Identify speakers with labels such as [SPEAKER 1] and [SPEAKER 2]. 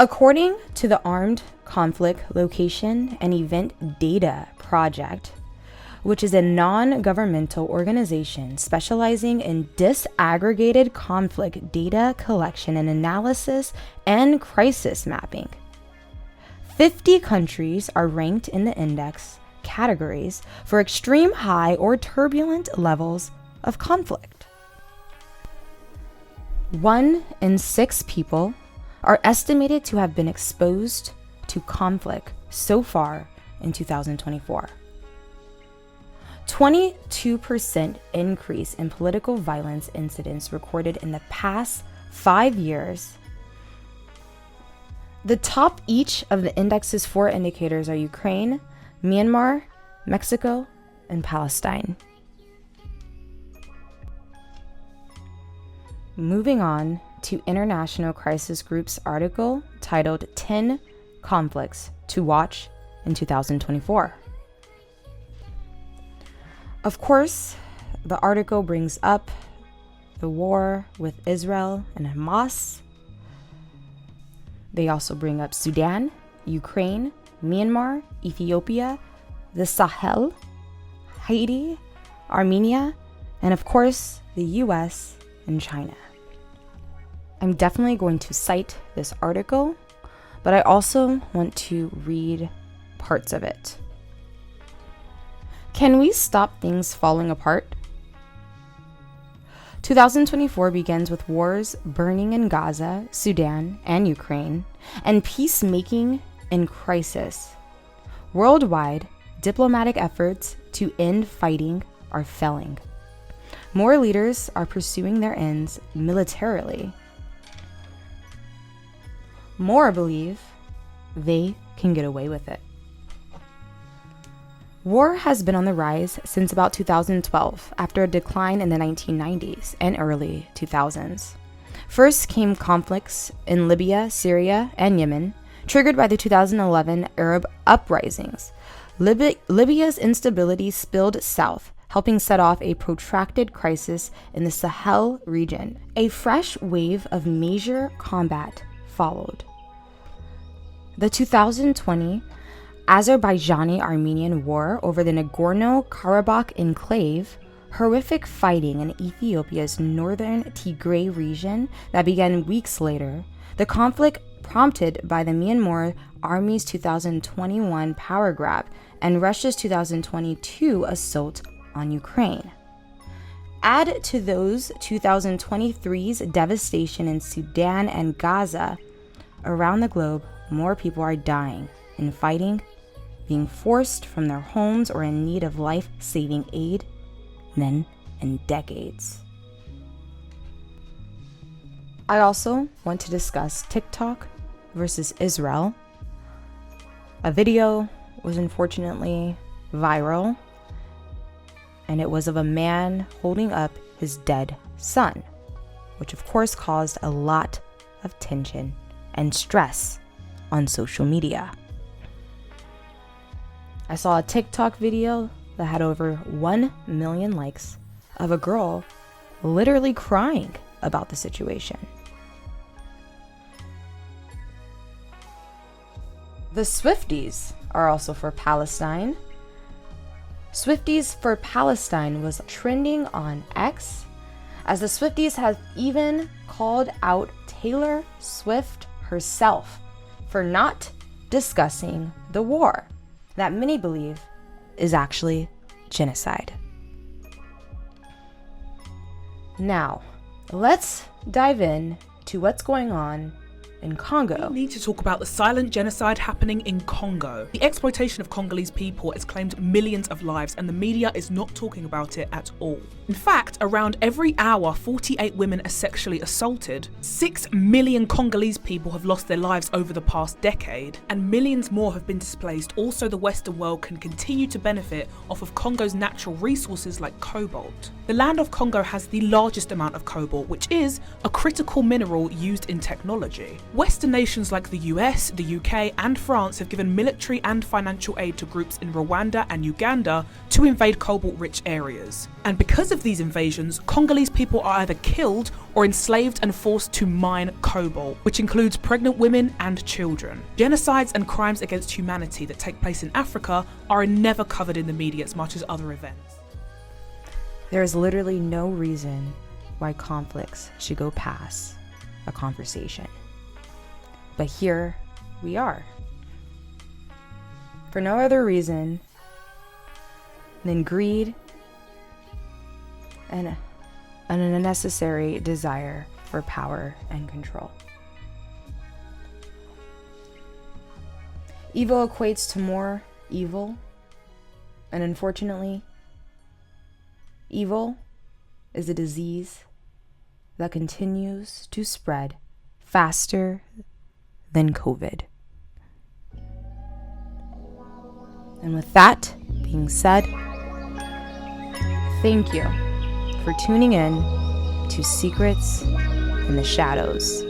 [SPEAKER 1] According to the Armed Conflict Location and Event Data Project, which is a non-governmental organization specializing in disaggregated conflict data collection and analysis and crisis mapping. 50 countries are ranked in the index categories for extreme high or turbulent levels of conflict. 1 in 6 people are estimated to have been exposed to conflict so far in 2024. 22% increase in political violence incidents recorded in the past 5 years. The top each of the index's 4 indicators are Ukraine, Myanmar, Mexico, and Palestine. Moving on to International Crisis Group's article titled 10 Conflicts to Watch in 2024. Of course, the article brings up the war with Israel and Hamas. They also bring up Sudan, Ukraine, Myanmar, Ethiopia, the Sahel, Haiti, Armenia, and of course, the US and China. I'm definitely going to cite this article, but I also want to read parts of it. Can we stop things falling apart? 2024 begins with wars burning in Gaza, Sudan, and Ukraine, and peacemaking in crisis. Worldwide, diplomatic efforts to end fighting are failing. More leaders are pursuing their ends militarily. More believe they can get away with it. War has been on the rise since about 2012, after a decline in the 1990s and early 2000s. First came conflicts in Libya, Syria, and Yemen, triggered by the 2011 Arab uprisings. Libya's instability spilled south, helping set off a protracted crisis in the Sahel region. A fresh wave of major combat followed. The 2020 Azerbaijani-Armenian war over the Nagorno-Karabakh enclave, horrific fighting in Ethiopia's northern Tigray region that began weeks later, the conflict prompted by the Myanmar Army's 2021 power grab and Russia's 2022 assault on Ukraine. Add to those 2023's devastation in Sudan and Gaza, around the globe, more people are dying in fighting, being forced from their homes, or in need of life-saving aid than in decades. I also want to discuss TikTok versus Israel. A video was unfortunately viral, and it was of a man holding up his dead son, which of course caused a lot of tension and stress on social media. I saw a TikTok video that had over 1 million likes of a girl literally crying about the situation. The Swifties are also for Palestine. Swifties for Palestine was trending on X, as the Swifties have even called out Taylor Swift herself for not discussing the war that many believe is actually genocide. Now, let's dive in to what's going on in Congo.
[SPEAKER 2] We need to talk about the silent genocide happening in Congo. The exploitation of Congolese people has claimed millions of lives, and the media is not talking about it at all. In fact, around every hour, 48 women are sexually assaulted. 6 million Congolese people have lost their lives over the past decade, and millions more have been displaced. Also, the Western world can continue to benefit off of Congo's natural resources like cobalt. The land of Congo has the largest amount of cobalt, which is a critical mineral used in technology. Western nations like the US, the UK, and France have given military and financial aid to groups in Rwanda and Uganda to invade cobalt-rich areas. And because of these invasions, Congolese people are either killed or enslaved and forced to mine cobalt, which includes pregnant women and children. Genocides and crimes against humanity that take place in Africa are never covered in the media as much as other events.
[SPEAKER 1] There is literally no reason why conflicts should go past a conversation. But here we are. For no other reason than greed and an unnecessary desire for power and control. Evil equates to more evil, and unfortunately, evil is a disease that continues to spread faster than COVID. And with that being said, thank you for tuning in to Secrets in the Shadows.